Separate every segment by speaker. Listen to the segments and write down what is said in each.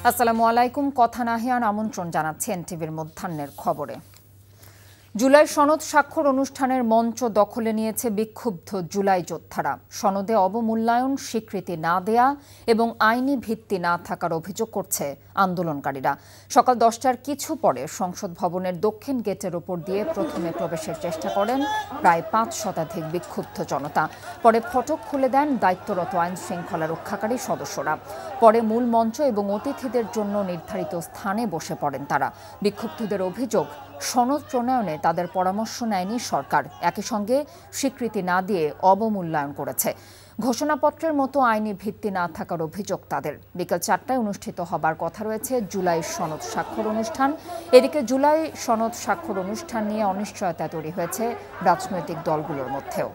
Speaker 1: আসসালামু আলাইকুম। কথা নাহিয়ান আমন্ত্রণ জানাচ্ছি এনটিভির মধ্যাহ্নের খবরে। জুলাই সনদ স্বাক্ষর অনুষ্ঠানের মঞ্চ দখলে নিয়েছে বিক্ষুব্ধ জুলাই যোদ্ধারা। সনদে অবমূল্যায়ন, স্বীকৃতি না দেয়া এবং আইনি ভিত্তি না থাকার অভিযোগ করছে আন্দোলনকারীরা। সকাল 10টার কিছু পরে সংসদ ভবনের দক্ষিণ গেটের ওপর দিয়ে প্রথমে প্রবেশের চেষ্টা করেন প্রায় 5 শতাধিক বিক্ষুব্ধ জনতা। পরে ফটক খুলে দেন দায়িত্বরত আইন শৃঙ্খলা রক্ষাকারী সদস্যরা। পরে মূল মঞ্চ এবং অতিথিদের জন্য নির্ধারিত স্থানে বসে পড়েন তারা। বিক্ষুব্ধদের অভিযোগ, সনদ প্রণয়নে তাদের পরামর্শ নেয়নি সরকার, একই সঙ্গে স্বীকৃতি না দিয়ে অবমূল্যায়ন করেছে। ঘোষণাপত্রের মতো আইনি ভিত্তি না থাকার অভিযোগ তাদের। বিকেল 4টায় অনুষ্ঠিত হবার কথা রয়েছে জুলাই সনদ স্বাক্ষর অনুষ্ঠান। এদিকে জুলাই সনদ স্বাক্ষর অনুষ্ঠান নিয়ে অনিশ্চয়তা তৈরি হয়েছে রাজনৈতিক দলগুলোর মধ্যেও।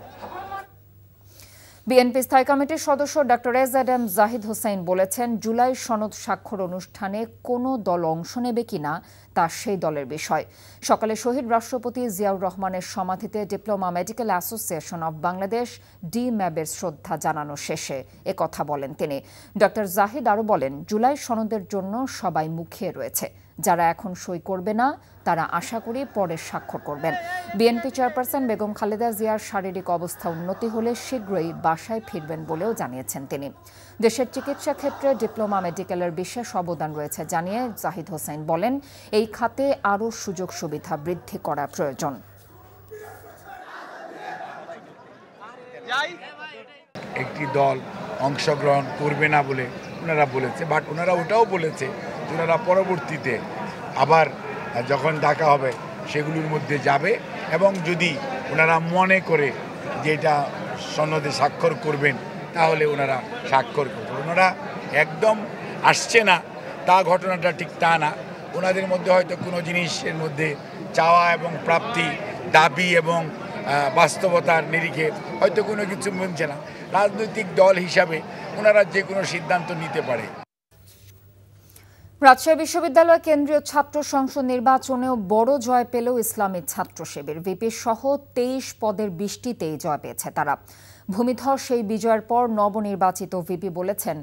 Speaker 1: বিএনপি স্থায়ী কমিটির সদস্য ডক্টর এম জাহিদ হোসেন বলেছেন, জুলাই সনদ স্বাক্ষর অনুষ্ঠানে কোনো দল অংশ নেবে কিনা তা সেই দলের বিষয়। সকালে শহীদ রাষ্ট্রপতি জিয়াউর রহমানের সমাধিতে diploma medical association of Bangladesh DMAB-এর শ্রদ্ধা জানানো শেষে একথা বলেন তিনি। ডক্টর জাহিদ আরও বলেন, জুলাই সনদের জন্য সবাই মুখিয়ে রয়েছে। যারা এখন সই করবে না তারা আশা করি পরে স্বাক্ষর করবেন। বিএনপি চেয়ারপারসন বেগম খালেদা জিয়ার শারীরিক অবস্থা উন্নতি হলে শীঘ্রই বাসায় ফিরবেন বলেও জানিয়েছেন তিনি। দেশের চিকিৎসা ক্ষেত্রে ডিপ্লোমা মেডিকেলের বিশেষ অবদান রয়েছে জানিয়ে জাহিদ হোসেন বলেন, এই খাতে আরও সুযোগ সুবিধা বৃদ্ধি করা প্রয়োজন।
Speaker 2: একটি দল অংশগ্রহণ করবে না বলে ওনারা বলেছে, বাট ওনারা ওটাও বলেছে যে ওনারা পরবর্তীতে আবার যখন ডাকা হবে সেগুলোর মধ্যে যাবে এবং যদি ওনারা মনে করে যে এটা সনদে স্বাক্ষর করবেন তাহলে ওনারা স্বাক্ষর করবেন। ওনারা একদম আসছে না তা ঘটনাটা ঠিক তা না। ওনাদের মধ্যে হয়তো কোনো জিনিসের মধ্যে চাওয়া এবং প্রাপ্তি, দাবি এবং বাস্তবতার নিরিখে হয়তো কোনো কিছু বলছে না। রাজনৈতিক দল হিসাবে ওনারা যে কোনো সিদ্ধান্ত নিতে পারে।
Speaker 1: রাজশাহী বিশ্ববিদ্যালয় কেন্দ্রীয় ছাত্র সংসদ নির্বাচনেও বড় জয় পেলেও ইসলামী ছাত্র শিবির। ভিপি সহ 23 পদের 20টিতেই জয় পেয়েছে তারা। ভূমিধর সেই বিজয়ের পর নবনির্বাচিত ভিপি বলেছেন,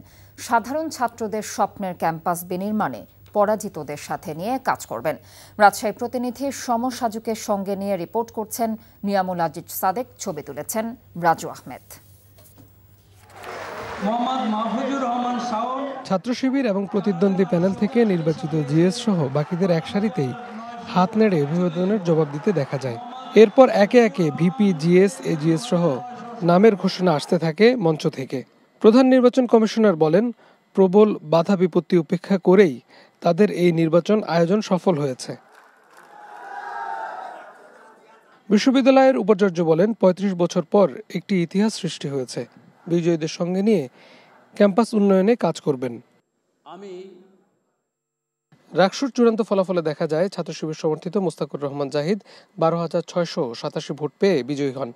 Speaker 1: সাধারণ ছাত্রদের স্বপ্নের ক্যাম্পাস বিনির্মাণে পরাজিতদের সাথে নিয়ে কাজ করবেন। রাজশাহী প্রতিনিধি সমর সাজুকের সঙ্গে নিয়ে রিপোর্ট করছেন নিয়ামুল আজিজ সাদেক, ছবি তুলেছেন রাজু আহমেদ।
Speaker 3: ছাত্র শিবির এবং প্রতিদ্বন্দ্বী প্যানেল থেকে নির্বাচিত জিএস সহ বাকিদের এক সারিতেই হাত নেড়ে অভিবাদনের জবাব দিতে দেখা যায়। এরপর একে একে ভিপি, জিএস, এজিএস সহ নামের ঘোষণা আসতে থাকে মঞ্চ থেকে। প্রধান নির্বাচন কমিশনার বলেন, প্রবল বাধা বিপত্তি উপেক্ষা করেই তাদের এই নির্বাচন আয়োজন সফল হয়েছে। বিশ্ববিদ্যালয়ের উপাচার্য বলেন, ৩৫ বছর পর একটি ইতিহাস সৃষ্টি হয়েছে। বিজয়ীদের সঙ্গে নিয়ে ক্যাম্পাস উন্নয়নে কাজ করবেন। রাকসুর চূড়ান্ত ফলাফলে দেখা যায়, ছাত্র শিবির সমর্থিত মোস্তাকুর রহমান জাহিদ 12,687 ভোট পেয়ে বিজয়ী হন।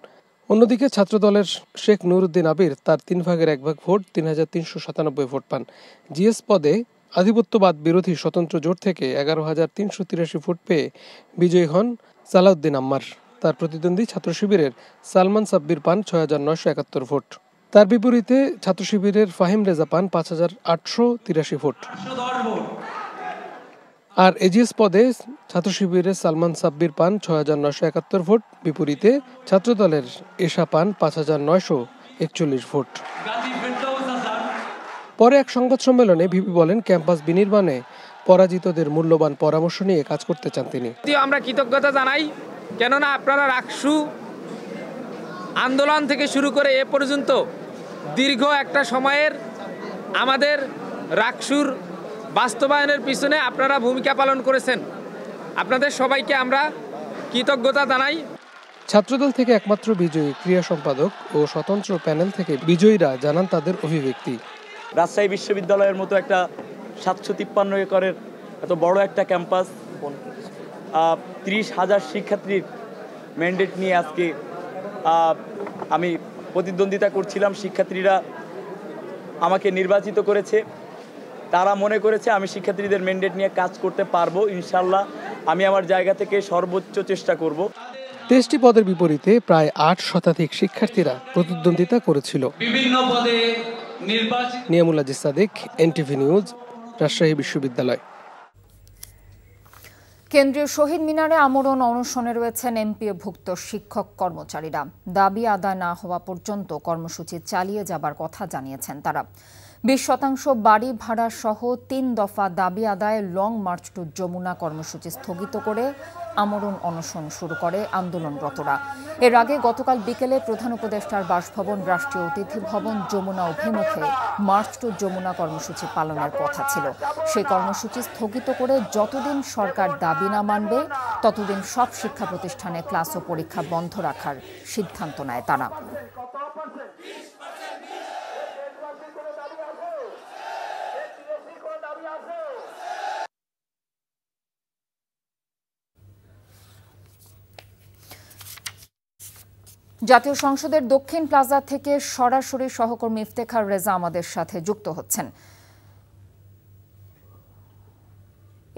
Speaker 3: অন্যদিকে ছাত্রদলের শেখ নুরুদ্দিন আবির তার 3 ভাগের 1 ভাগ ভোট 3,397 ভোট পান। জিএস পদে আধিপত্যবাদ বিরোধী স্বতন্ত্র জোট থেকে 11,383 ভোট পেয়ে বিজয়ী হন সালাউদ্দিন আম্মার। তার প্রতিদ্বন্দ্বী ছাত্র শিবিরের সালমান সাব্বির পান 6,971 ভোট। তার বিপরীতে ছাত্র শিবিরের ফাহিম রেজা পান 5,883 ভোট। আর এজিএস পদে ছাত্র শিবিরের সালমান সাব্বির পান 6,971 ভোট, বিপরীতে ছাত্রদলের এশা পান 5,941 ভোট। পরে এক সংবাদ সম্মেলনে ভিপি বলেন, ক্যাম্পাস বিনির্মাণে পরাজিতদের মূল্যবান পরামর্শ নিয়ে কাজ করতে চান তিনি।
Speaker 4: আমরা কৃতজ্ঞতা জানাই, কেননা আপনারা রাকসু আন্দোলন থেকে শুরু করে এ পর্যন্ত দীর্ঘ একটা সময়ের আমাদের রাকসুর বাস্তবায়নের পিছনে আপনারা ভূমিকা পালন করেছেন। আপনাদের সবাইকে আমরা কৃতজ্ঞতা জানাই।
Speaker 3: ছাত্রদল থেকে একমাত্র বিজয়ী ক্রীড়া সম্পাদক ও স্বতন্ত্র প্যানেল থেকে বিজয়ীরা জানান তাদের অভিব্যক্তি।
Speaker 5: রাজশাহী বিশ্ববিদ্যালয়ের মতো একটা 753 একরের এত বড় একটা ক্যাম্পাস, 30,000 শিক্ষার্থীর ম্যান্ডেট নিয়ে আজকে আমি প্রতিদ্বন্দ্বিতা করছিলাম। শিক্ষার্থীরা আমাকে নির্বাচিত করেছে। তারা মনে করেছে আমি শিক্ষার্থীদের ম্যান্ডেট নিয়ে কাজ করতে পারবো। ইনশাল্লাহ আমি আমার জায়গা থেকে সর্বোচ্চ চেষ্টা করব।
Speaker 3: 23টি পদের বিপরীতে প্রায় 8 শতাধিক শিক্ষার্থীরা প্রতিদ্বন্দ্বিতা করেছিল। নিয়ামুল আজিজ সাদেক, এনটিভি নিউজ, রাজশাহী বিশ্ববিদ্যালয়।
Speaker 1: কেন্দ্রীয় শহীদ মিনারে আমরণ অনশনে রয়েছেন এমপিওভুক্ত শিক্ষক কর্মচারীরা। দাবি আদায় না হওয়া পর্যন্ত কর্মসূচি চালিয়ে যাবার কথা জানিয়েছেন তারা। 20% বাড়ি ভাড়া সহ 3 দফা দাবি আদায়ে লং মার্চ টু যমুনা কর্মসূচি স্থগিত করে আমরণ অনশন শুরু করে আন্দোলনরতরা। এর আগে গতকাল বিকেলে প্রধান উপদেষ্টার বাসভবন, রাষ্ট্রীয় অতিথি ভবন, যমুনা অভিমুখে মার্চ টু যমুনা কর্মসূচি পালনের কথা ছিল। সেই কর্মসূচি স্থগিত করে যতদিন সরকার দাবি না মানবে ততদিন সব শিক্ষা প্রতিষ্ঠানে ক্লাস ও পরীক্ষা বন্ধ রাখার সিদ্ধান্ত নেয় তারা। জাতীয় সংসদের দক্ষিণ প্লাজা থেকে সরাসরি সহকর্মী ইফতেখার রেজা আমাদের সাথে যুক্ত হচ্ছেন।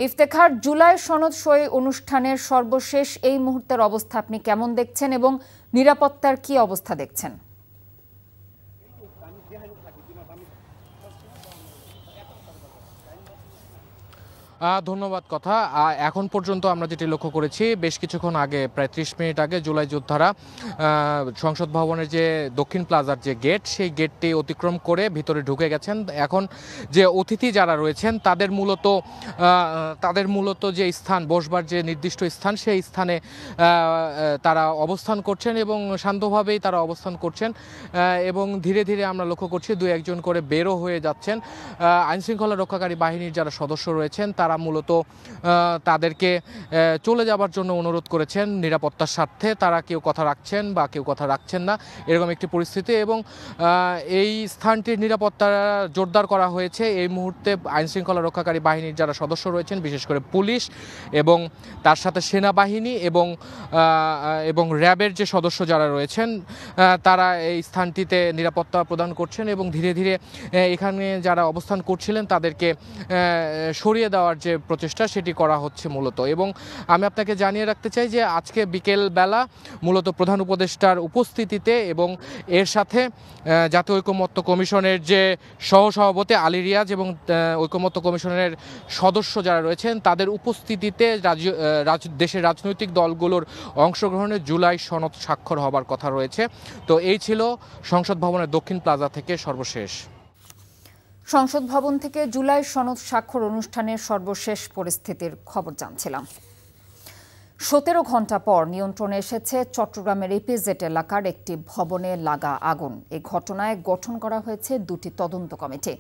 Speaker 1: ইফতেখার, জুলাই সনদ সই অনুষ্ঠানের সর্বশেষ এই মুহূর্তের অবস্থা আপনি কেমন দেখছেন এবং নিরাপত্তার কি অবস্থা দেখছেন?
Speaker 6: ধন্যবাদ। কথা এখন পর্যন্ত আমরা যেটি লক্ষ্য করেছি, বেশ কিছুক্ষণ আগে, প্রায় 30 মিনিট আগে, জুলাই যোদ্ধারা সংসদ ভবনের যে দক্ষিণ প্লাজার যে গেট, সেই গেটটি অতিক্রম করে ভিতরে ঢুকে গেছেন। এখন যে অতিথি যারা রয়েছেন তাদের মূলত যে স্থান, বসবার যে নির্দিষ্ট স্থান, সেই স্থানে তারা অবস্থান করছেন এবং শান্তভাবেই তারা অবস্থান করছেন এবং ধীরে ধীরে আমরা লক্ষ্য করছি 2-1 করে বেরো হয়ে যাচ্ছেন। আইনশৃঙ্খলা রক্ষাকারী বাহিনীর যারা সদস্য রয়েছেন তারা মূলত তাদেরকে চলে যাবার জন্য অনুরোধ করেছেন নিরাপত্তার স্বার্থে। তারা কেউ কথা রাখছেন বা কেউ কথা রাখছেন না, এরকম একটি পরিস্থিতি। এবং এই স্থানটির নিরাপত্তা জোরদার করা হয়েছে। এই মুহূর্তে আইনশৃঙ্খলা রক্ষাকারী বাহিনীর যারা সদস্য রয়েছেন, বিশেষ করে পুলিশ এবং তার সাথে সেনাবাহিনী এবং র্যাবের যে সদস্য যারা রয়েছেন, তারা এই স্থানটিতে নিরাপত্তা প্রদান করছেন এবং ধীরে ধীরে এখানে যারা অবস্থান করছিলেন তাদেরকে সরিয়ে দেওয়ার যে প্রচেষ্টা, সেটি করা হচ্ছে মূলত। এবং আমি আপনাকে জানিয়ে রাখতে চাই যে আজকে বিকেলবেলা মূলত প্রধান উপদেষ্টার উপস্থিতিতে এবং এর সাথে জাতীয় ঐকমত্য কমিশনের যে সহসভাপতি আলী রিয়াজ এবং ঐকমত্য কমিশনের সদস্য যারা রয়েছেন তাদের উপস্থিতিতে দেশের রাজনৈতিক দলগুলোর অংশগ্রহণে জুলাই সনদ স্বাক্ষর হবার কথা রয়েছে। তো এই ছিল সংসদ ভবনের দক্ষিণ প্লাজা থেকে সর্বশেষ।
Speaker 1: সংসদ ভবন থেকে জুলাই সনদ স্বাক্ষর অনুষ্ঠানের সর্বশেষ পরিস্থিতির খবর জানছিলাম। 17 ঘণ্টা পর নিয়ন্ত্রণে এসেছে চট্টগ্রামের ইপিজেড এলাকার একটি ভবনে লাগা আগুন। এই ঘটনায় গঠন করা হয়েছে 2টি তদন্ত কমিটি।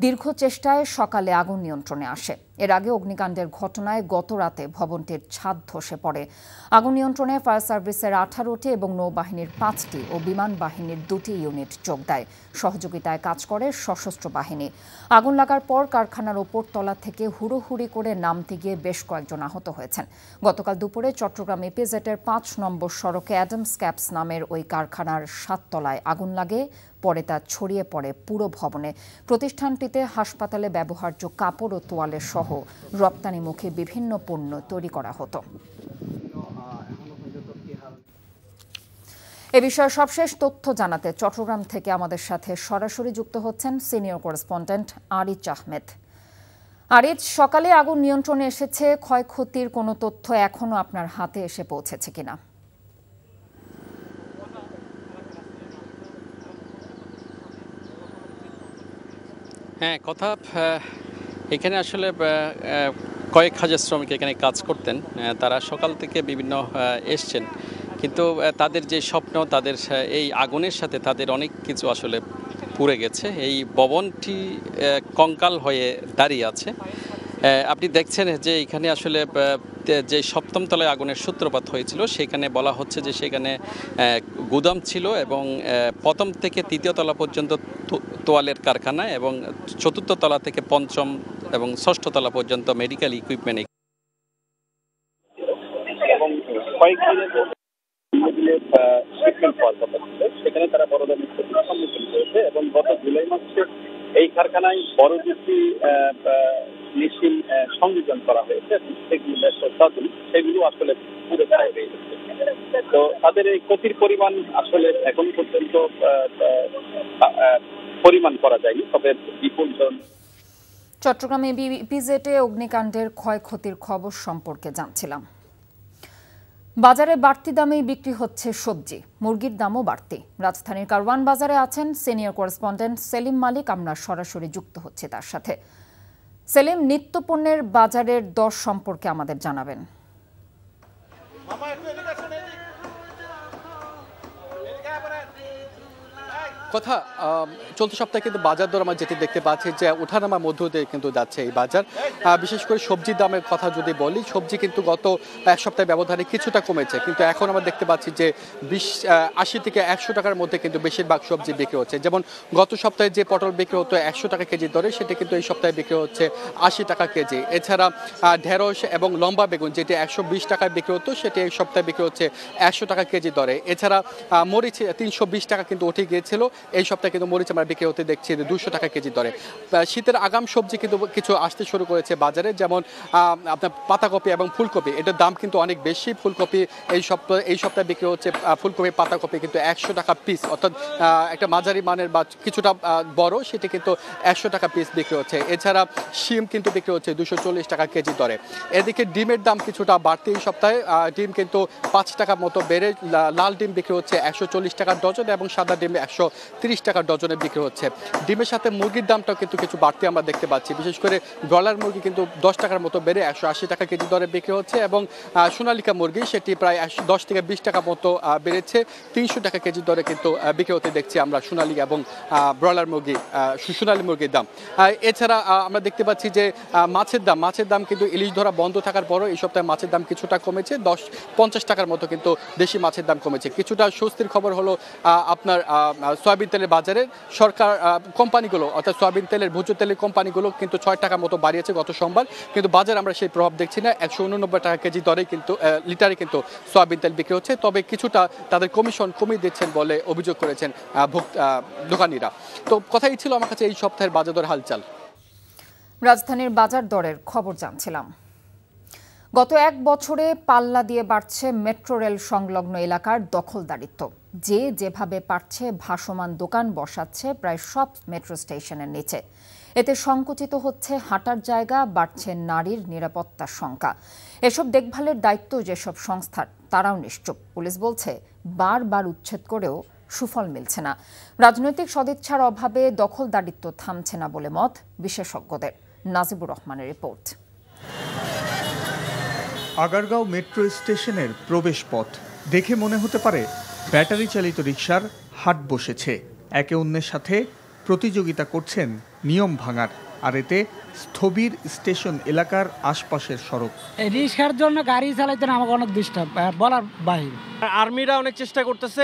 Speaker 1: দীর্ঘ চেষ্টায় সকালে আগুন নিয়ন্ত্রণে আসে। এর আগে অগ্নিকাণ্ডের ঘটনায় গত রাতে ভবনটির ছাদ ধসে পড়ে। আগুন নিয়ন্ত্রণে ফায়ার সার্ভিসের 18টি এবং নৌবাহিনীর 5টি ও বিমান বাহিনীর 2টি ইউনিট যোগ দেয়। সহযোগিতায় কাজ করে সশস্ত্র বাহিনী। আগুন লাগার পর কারখানার ওপর তলা থেকে হুড়োহুড়ি করে নামতে গিয়ে বেশ কয়েকজন আহত হয়েছেন। গতকাল দুপুরে চট্টগ্রাম ইপিজেডের 5 নম্বর সড়কে অ্যাডামস ক্যাপস নামের ওই কারখানার 7 তলায় আগুন লাগে। পরে তা ছড়িয়ে পড়ে পুরো ভবনে। প্রতিষ্ঠানটিতে হাসপাতালে ব্যবহার্য কাপড় ও তোয়ালে সহ রপ্তানিমুখী বিভিন্ন পণ্য তৈরি করা হতো। এ বিষয়ে সবশেষ তথ্য জানাতে চট্টগ্রাম থেকে আমাদের সাথে সরাসরি যুক্ত হচ্ছেন সিনিয়র করেসপন্ডেন্ট আরিজ আহমেদ। আরিজ, সকালে আগুন নিয়ন্ত্রণে এসেছে, ক্ষয়ক্ষতির কোনো তথ্য এখনো আপনার হাতে এসে পৌঁছেছে কিনা?
Speaker 7: হ্যাঁ, কথা এখানে আসলে কয়েক হাজার শ্রমিক এখানে কাজ করতেন। তারা সকাল থেকে বিভিন্ন এসছেন, কিন্তু তাদের যে স্বপ্ন, তাদের এই আগুনের সাথে তাদের অনেক কিছু আসলে পুড়ে গেছে। এই ভবনটি কঙ্কাল হয়ে দাঁড়িয়ে আছে। আপনি দেখছেন যে এখানে আসলে যে 7ম তলায় আগুনের সূত্রপাত হয়েছিল, সেখানে বলা হচ্ছে যে সেখানে গুদাম ছিল এবং 1ম থেকে 3য় তলা পর্যন্ত তোয়ালের কারখানা এবং 4র্থ তলা থেকে 5ম এবং 6ষ্ঠ তলা পর্যন্ত মেডিকেল ইকুইপমেন্ট। এবং সেখানে তারা বড় ধরনের ক্ষতির সম্মুখীন হয়েছে এবং গত জুলাই মাসে এই কারখানায় বড় দুটি মেশিন সংযোজন করা হয়েছে। সেগুলো আসলে পুরো ছাই হয়ে গেছে। তো তাদের এই ক্ষতির পরিমাণ আসলে এখন পর্যন্ত পরিমাণ করা যায়নি, তবে বিপুল
Speaker 1: চট্টগ্রামে ইপিজেডে অগ্নিকাণ্ডের ক্ষয়ক্ষতির খবর সম্পর্কে জানছিলাম। বাজারে বাড়তি দামেই বিক্রি হচ্ছে সবজি, মুরগির দামও বাড়তি। রাজধানীর কারওয়ান বাজারে আছেন সিনিয়র করেসপন্ডেন্ট সেলিম মালিক। আমরা সরাসরি যুক্ত হচ্ছি তার সাথে। সেলিম, নিত্যপণ্যের বাজারের দর সম্পর্কে আমাদের জানাবেন।
Speaker 7: কথা চলতি সপ্তাহে কিন্তু বাজার দর আমরা যেটি দেখতে পাচ্ছি যে ওঠানামার মধ্য দিয়ে কিন্তু যাচ্ছে এই বাজার। বিশেষ করে সবজির দামের কথা যদি বলি, সবজি কিন্তু গত এক সপ্তাহে ব্যবধানে কিছুটা কমেছে, কিন্তু এখন আমরা দেখতে পাচ্ছি যে 80 থেকে 100 টাকার মধ্যে কিন্তু বেশিরভাগ সবজি বিক্রি হচ্ছে। যেমন গত সপ্তাহে যে পটল বিক্রি হতো 100 টাকা কেজি দরে, সেটা কিন্তু এই সপ্তাহে বিক্রি হচ্ছে 80 টাকা কেজি। এছাড়া ঢেঁড়স এবং লম্বা বেগুন যেটি 120 টাকায় বিক্রি হতো, সেটি এই সপ্তাহে বিক্রি হচ্ছে 100 টাকা কেজি দরে। এছাড়া মরিচ 320 টাকা কিন্তু উঠে গিয়েছিল, এই সপ্তাহে কিন্তু মরিচ আমরা বিক্রি হতে দেখছি 200 টাকা কেজি দরে। শীতের আগাম সবজি কিন্তু কিছু আসতে শুরু করেছে বাজারে, যেমন আপনার পাতাকপি এবং ফুলকপি, এটার দাম কিন্তু অনেক বেশি। ফুলকপি এই সপ্তাহে বিক্রি হচ্ছে, ফুলকপি পাতাকপি কিন্তু 100 টাকা পিস, অর্থাৎ একটা মাঝারি মানের বা কিছুটা বড়, সেটি কিন্তু 100 টাকা পিস বিক্রি হচ্ছে। এছাড়া শিম কিন্তু বিক্রি হচ্ছে 240 টাকা কেজি দরে। এদিকে ডিমের দাম কিছুটা বাড়তি এই সপ্তাহে, ডিম কিন্তু 5 টাকা মতো বেড়ে লাল ডিম বিক্রি হচ্ছে 140 টাকা ডজন এবং সাদা ডিম 130 টাকা ডজনে বিক্রি হচ্ছে। ডিমের সাথে মুরগির দামটাও কিন্তু কিছু বাড়তি আমরা দেখতে পাচ্ছি। বিশেষ করে ব্রয়লার মুরগি কিন্তু 10 টাকার মতো বেড়ে 180 টাকা কেজি দরে বিক্রি হচ্ছে এবং সোনালিকা মুরগি সেটি প্রায় 10 থেকে 20 টাকা মতো বেড়েছে 300 টাকা কেজি দরে কিন্তু বিক্রি হতে দেখছি আমরা সোনালিকা এবং ব্রয়লার মুরগি, সোনালী মুরগির দাম। এছাড়া আমরা দেখতে পাচ্ছি যে মাছের দাম কিন্তু ইলিশ ধরা বন্ধ থাকার পরও এই সপ্তাহে মাছের দাম কিছুটা কমেছে, 50 টাকার মতো কিন্তু দেশি মাছের দাম কমেছে। কিছুটা স্বস্তির খবর হলো আপনার সয়াবিন তেলের বাজারে সরকার কোম্পানিগুলো, অর্থাৎ সয়াবিন তেলের ভোজ্য তেলের কোম্পানিগুলো কিন্তু 6 টাকা মতো বাড়িয়েছে গত সোমবার, কিন্তু বাজারে আমরা সেই প্রভাব দেখছি না। 189 টাকা কেজি দরে কিন্তু লিটারে কিন্তু সয়াবিন তেল বিক্রি হচ্ছে, তবে কিছুটা তাদের কমিশন কমিয়ে দিচ্ছেন বলে অভিযোগ করেছেন দোকানিরা। তো কথাই ছিল আমার কাছে এই সপ্তাহের বাজার দর হালচাল।
Speaker 1: রাজধানীর বাজার দরের খবর জানছিলাম। গত এক বছরে পাল্লা দিয়ে বাড়ছে মেট্রো রেল সংলগ্ন এলাকার দখলদারিত্ব। যেভাবে পারছে ভাসমান দোকান বসাচ্ছে প্রায় সব মেট্রো স্টেশনের নিচে। এতে সংকুচিত হচ্ছে হাঁটার জায়গা, বাড়ছে নারীর নিরাপত্তার শঙ্কা। এসব দেখভালের দায়িত্ব যেসব সংস্থার, তারাও নিশ্চুপ। পুলিশ বলছে বারবার উচ্ছেদ করেও সুফল মিলছে না। রাজনৈতিক সদিচ্ছার অভাবে দখলদারিত্ব থামছে না বলে মত বিশেষজ্ঞদের। নাজিবুর রহমানের রিপোর্ট।
Speaker 8: আগারগাঁও মেট্রো স্টেশনের প্রবেশ পথ দেখে মনে হতে পারে ব্যাটারি চালিত রিকশার হাট বসেছে। একে অন্যের সাথে প্রতিযোগিতা করছেন নিয়ম ভাঙার, আর এতে স্থবির স্টেশন এলাকার আশপাশের সড়ক।
Speaker 9: রিকশার জন্য গাড়ি চালাইতে আমাকে অনেক ডিস্টার্ব, বলার বাইরে।
Speaker 10: আর্মিরা অনেক চেষ্টা করতেছে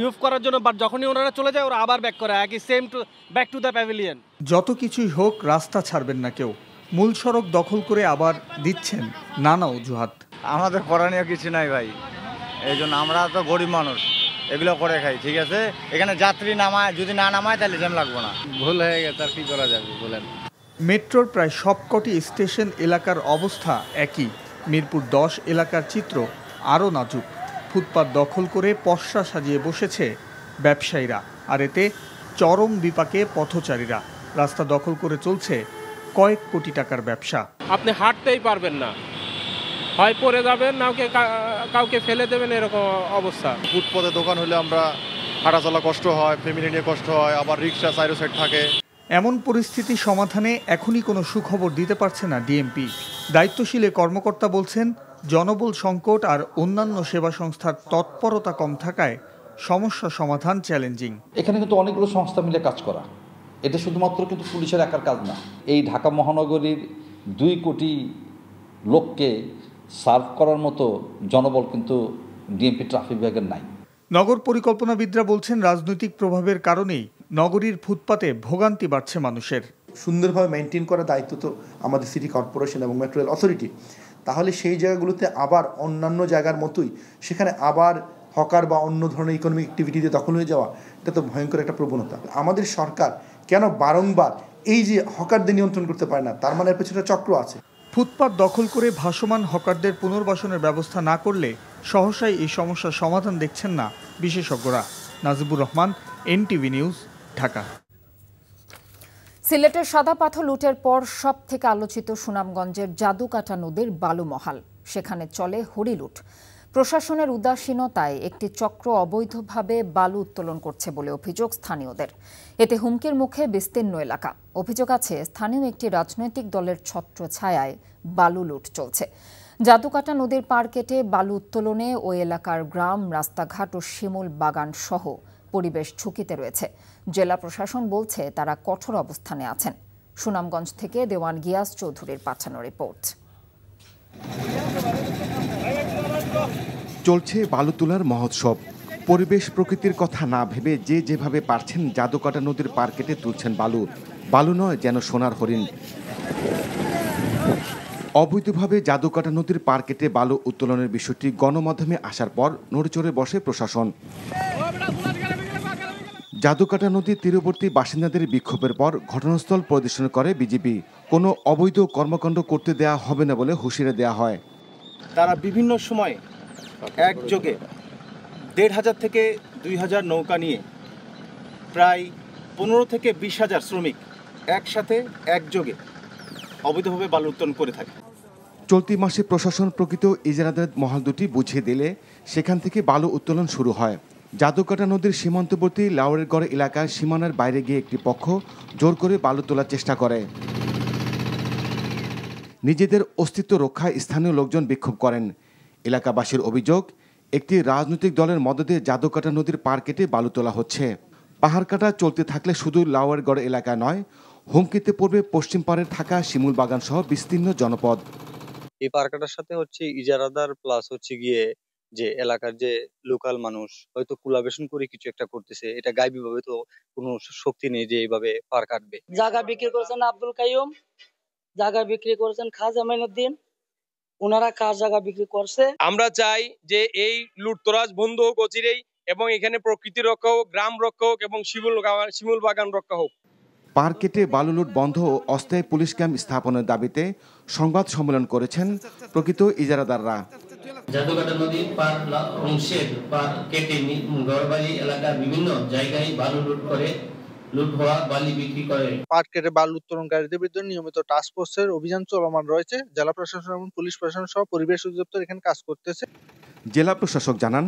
Speaker 10: ইউজ করার জন্য, বাট যখনই ওনারা চলে যায় ওরা আবার ব্যাক করে, একই same to back to the pavilion.
Speaker 8: যত কিছুই হোক রাস্তা ছাড়বেন না কেউ, মূল সড়ক দখল করে আবার দিচ্ছেন নানা অজুহাত।
Speaker 11: আমাদের করণীয় কিছু নাই ভাই, এই জন্য আমরা তো গরিব মানুষ, এগুলো করে খাই। ঠিক আছে, এখানে যাত্রী নামায়, যদি না নামায় তাহলে জ্যাম লাগবো না। ভুল হয়ে গেছে, আর কি করা যাবে বলেন।
Speaker 8: মেট্রোর প্রায় সবকটি স্টেশন এলাকার অবস্থা একই। মিরপুর 10 এলাকার চিত্র আরও নাজুক। ফুটপাত দখল করে পসরা সাজিয়ে বসেছে ব্যবসায়ীরা, আর এতে চরম বিপাকে পথচারীরা। রাস্তা দখল করে চলছে কয়েক কোটি টাকার ব্যবসা।
Speaker 12: আপনি হাঁটতেই পারবেন না, হয় পড়ে যাবেন, না কাউকে ফেলে দেবেন, এরকম অবস্থা।
Speaker 13: ফুটপাতে দোকান হলে আমরা হাঁটাচলা কষ্ট হয়, ফ্যামিলি নিয়ে কষ্ট হয়, আবার রিক্সা সাইডে সাইড থাকে।
Speaker 8: এমন পরিস্থিতি সমাধানে এখনই কোনো সুখবর দিতে পারছে না ডিএমপি। দায়িত্বশীল কর্মকর্তা বলছেন জনবল সংকট আর অন্যান্য সেবা সংস্থার তৎপরতা কম থাকায় সমস্যা সমাধান চ্যালেঞ্জিং।
Speaker 14: এখানে কিন্তু অনেকগুলো সংস্থা মিলে কাজ করা, এটা শুধুমাত্র কিন্তু পুলিশের একার কাজ না। এই ঢাকা মহানগরীর 2 কোটি লোককে সার্ভ করার মতো জনবল কিন্তু ডিএমপি ট্রাফিক বিভাগের নাই।
Speaker 8: নগর পরিকল্পনাবিদরা বলছেন রাজনৈতিক প্রভাবের কারণেই নগরীর ফুটপাতে ভোগান্তি বাড়ছে মানুষের।
Speaker 15: সুন্দরভাবে মেনটেন করার দায়িত্ব তো আমাদের সিটি কর্পোরেশন এবং মেট্রো রেল অথরিটি। তাহলে সেই জায়গাগুলোতে আবার অন্যান্য জায়গার মতোই সেখানে আবার হকার বা অন্য ধরনের ইকোনমিক অ্যাক্টিভিটিতে দখল হয়ে যাওয়া, এটা তো ভয়ঙ্কর একটা প্রবণতা। আমাদের সরকার কেন বারংবার এই যে হকারদের নিয়ন্ত্রণ করতে পারে না? তার মানে এর পেছনে চক্র আছে।
Speaker 8: ফুটপাত দখল করে ভাসমান হকারদের পুনর্বাসনের ব্যবস্থা না করলে সহসাই এই সমস্যার সমাধান দেখছেন না বিশেষজ্ঞরা। Najibur Rahman, NTV news, Dhaka.
Speaker 1: সিলেটের সাদা পাথর লুটের পর সব থেকে আলোচিত সুনামগঞ্জের জাদুকাটা নদীর বালুমহাল, সেখানে চলে হরিলুট। প্রশাসনের উদাসীনতায় একটি চক্র অবৈধভাবে বালু উত্তোলন করছে বলে অভিযোগ স্থানীয়দের। এতে হুমকির মুখে বিস্তীর্ণ এলাকা। অভিযোগ আছে স্থানীয় একটি রাজনৈতিক দলের ছত্রছায়ায় বালু লুট চলছে। জাদুকাটা নদীর পাড় কেটে বালু উত্তোলনে ওই এলাকার গ্রাম, রাস্তাঘাট ও শিমুল বাগান সহ পরিবেশ ঝুঁকিতে রয়েছে। জেলা প্রশাসন বলছে তারা কঠোর অবস্থানে আছেন। সুনামগঞ্জ থেকে দেওয়ান গিয়াস চৌধুরীর পাঠানো রিপোর্ট।
Speaker 16: চলছে বালু তোলার মহোৎসব। পরিবেশ প্রকৃতির কথা না ভেবে যে যেভাবে পারছেন জাদুকাটা নদীর পাড় কেটে তুলছেন বালু। বালু নয়, যেন সোনার হরিণ। অবৈধভাবে জাদুকাটা নদীর পাড় কেটে বালু উত্তোলনের বিষয়টি গণমাধ্যমে আসার পর নড়েচড়ে বসে প্রশাসন। জাদুকাটা নদীর তীরবর্তী বাসিন্দাদের বিক্ষোভের পর ঘটনাস্থল পরিদর্শন করে বিজিবি। কোনো অবৈধ কর্মকাণ্ড করতে দেয়া হবে না বলে হুঁশিয়ারি দেওয়া হয়।
Speaker 17: তারা বিভিন্ন সময় একযোগে ১৫০০ থেকে ২০০০ নৌকা নিয়ে প্রায় ১৫ থেকে ২০,০০০ শ্রমিক একসাথে একযোগে অবৈধভাবে বালু উত্তোলন করে থাকে।
Speaker 16: চলতি মাসে প্রশাসন প্রকৃত ইজারাদার মহল দুটি বুঝিয়ে দিলে সেখান থেকে বালু উত্তোলন শুরু হয়। জাদুকাটা নদীর সীমান্তবর্তী লাউড়েরগড় এলাকার সীমানার বাইরে গিয়ে একটি পক্ষ জোর করে বালু তোলার চেষ্টা করে। নিজেদের অস্তিত্ব রক্ষায় স্থানীয় লোকজন বিক্ষোভ করেন। এলাকাবাসীর অভিযোগ, একটি রাজনৈতিক দলের মদদে জাদুকাটা নদীর পাড় কেটে বালু তোলা হচ্ছে। পাহাড় কাটা চলতে থাকলে শুধু লাউড়েরগড় এলাকা নয়, হুমকিতে পড়বে পশ্চিম পাড়ের থাকা শিমুল বাগান সহ বিস্তীর্ণ জনপদ।
Speaker 18: এই পাহাড় কাটার সাথে হচ্ছে ইজারাদার প্লাস হচ্ছে গিয়ে যে এলাকার যে লোকাল মানুষ হয়তো কোলাবরেশন করে কিছু একটা করতেছে। এটা গায়বীভাবে তো কোনো শক্তি নেই যে এইভাবে পাহাড় কাটবে।
Speaker 19: জায়গা বিক্রি করেছেন আব্দুল কাইয়ুম, জায়গা বিক্রি করেছেন খাজা মাইনুদ্দিন, ওনারা কার জায়গা বিক্রি করছে।
Speaker 20: আমরা চাই যে এই লুটতরাজ বন্ধ হোক অচিরেই, এবং এখানে প্রকৃতি রক্ষা হোক, গ্রাম রক্ষা হোক এবং শিমুল বাগান রক্ষা হোক।
Speaker 16: পাড় কেটে বালু লুট বন্ধ ও অস্থায়ী পুলিশ ক্যাম্প স্থাপনের দাবিতে সংবাদ সম্মেলন করেছেন প্রকৃত ইজারাদাররা।
Speaker 21: জাদুকাটা নদীর পাড় অংশের পাড় কেটে গড়বাড়ি এলাকার বিভিন্ন জায়গায় বালু লুট করে লুট হওয়া বালি বিক্রি করে।
Speaker 22: পাড় কেটে বালু উত্তোলনকারীদের বিরুদ্ধে নিয়মিত টাস্ক ফোর্সের অভিযান চলমান রয়েছে। জেলা প্রশাসন এবং পুলিশ প্রশাসন সহ পরিবেশ অধিদপ্তর এখানে কাজ করতেছে।
Speaker 16: জেলা প্রশাসক জানান,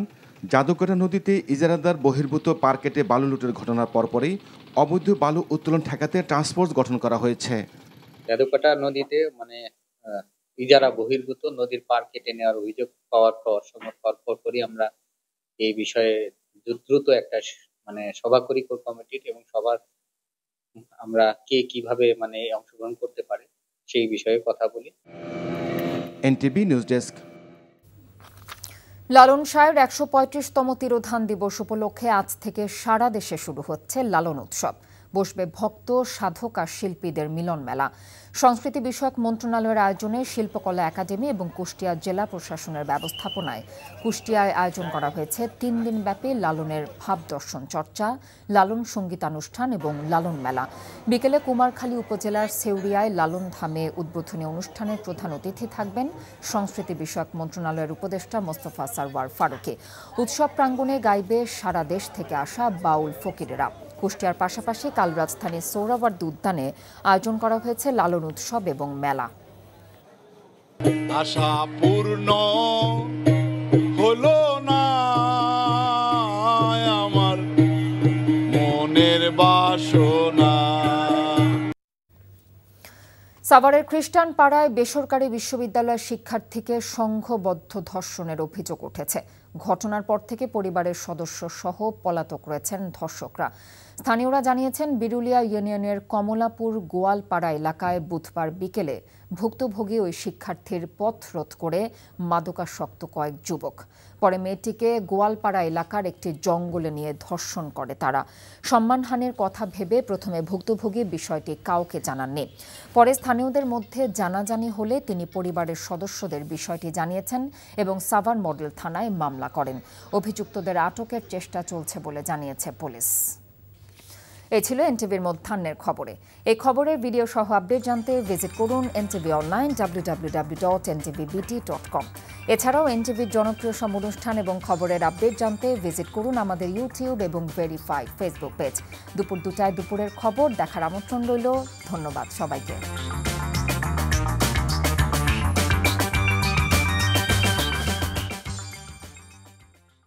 Speaker 16: জাদুকাটা নদীতে ইজারাদার বহির্ভূত পাড় কেটে বালু লুটের ঘটনার পরপরই অবৈধ বালু উত্তোলন ঠেকাতে টাস্ক ফোর্স গঠন করা হয়েছে।
Speaker 23: জাদুকাটা নদীতে ইজারা বহির্ভূত নদীর পাড় কেটে নেওয়ার অভিযোগ পাওয়ার পরপরই আমরা এই বিষয়ে দ্রুত একটা সভা করি কোর কমিটির, এবং সবার আমরা কে কিভাবে অংশগ্রহণ করতে পারে সেই বিষয়ে কথা বলি।
Speaker 16: NTV news desk.
Speaker 1: লালন শাহের ১৩৫তম তিরোধান দিবস উপলক্ষে আজ থেকে সারা দেশে শুরু হচ্ছে লালন উৎসব। বসবে ভক্ত, সাধক আর শিল্পীদের মিলন মেলা। সংস্কৃতি বিষয়ক মন্ত্রণালয়ের আয়োজনে শিল্পকলা একাডেমি এবং কুষ্টিয়া জেলা প্রশাসনের ব্যবস্থাপনায় কুষ্টিয়ায় আয়োজন করা হয়েছে ৩ দিনব্যাপী লালনের ভাব দর্শন চর্চা, লালন সঙ্গীতানুষ্ঠান এবং লালন মেলা। বিকেলে কুমারখালী উপজেলার সেউরিয়ায় লালন ধামে উদ্বোধনী অনুষ্ঠানের প্রধান অতিথি থাকবেন সংস্কৃতি বিষয়ক মন্ত্রণালয়ের উপদেষ্টা মোস্তফা সারওয়ার ফারুকী। উৎসব প্রাঙ্গণে গাইবে সারা দেশ থেকে আসা বাউল ফকিরেরা। কুষ্টিয়ার পাশাপাশি কাল রাজধানীর সোহরাওয়ার্দী উদ্যানে আয়োজন করা হয়েছে লালন উৎসব এবং মেলা।
Speaker 24: আশা পূর্ণ হলো না আমার মনের বাসনা।
Speaker 1: সাভারের খ্রিস্টান পাড়ায় বেসরকারি বিশ্ববিদ্যালয়ের শিক্ষার্থীকে সংঘবদ্ধ ধর্ষণের অভিযোগ উঠেছে। ঘটনার পর থেকে পরিবারের সদস্য সহ পলাতক রয়েছেন ধর্ষকরা। স্থানীয়রা জানিয়েছেন, বিরুলিয়া ইউনিয়নের কমলাপুর গোয়ালপাড়া এলাকায় বুধবার বিকেলে ভুক্তভোগী ওই শিক্ষার্থীর পথ রোধ করে মাদকাসক্ত কয়েক যুবক। পরে মেয়েটিকে গোয়ালপাড়া এলাকার একটি জঙ্গলে নিয়ে ধর্ষণ করে তারা। সম্মানহানির কথা ভেবে প্রথমে ভুক্তভোগী বিষয়টি কাউকে জানাননি। পরে স্থানীয়দের মধ্যে জানাজানি হলে তিনি পরিবারের সদস্যদের বিষয়টি জানিয়েছেন এবং সাভার মডেল থানায় মামলা করেন। অভিযুক্তদের আটকের চেষ্টা চলছে বলে জানিয়েছে পুলিশ। এই ছিল এনটিভির মধ্যাহ্নের খবরে। এই খবরের ভিডিও সহ আপডেট জানতে ভিজিট করুন এনটিভি অনলাইন www.ntvbt.com। এছাড়াও এনটিভির জনপ্রিয় সব অনুষ্ঠান এবং খবরের আপডেট জানতে ভিজিট করুন আমাদের ইউটিউব এবং ভেরিফাইড ফেসবুক পেজ। দুপুর 2টায় দুপুরের খবর দেখার আমন্ত্রণ রইল। ধন্যবাদ সবাইকে।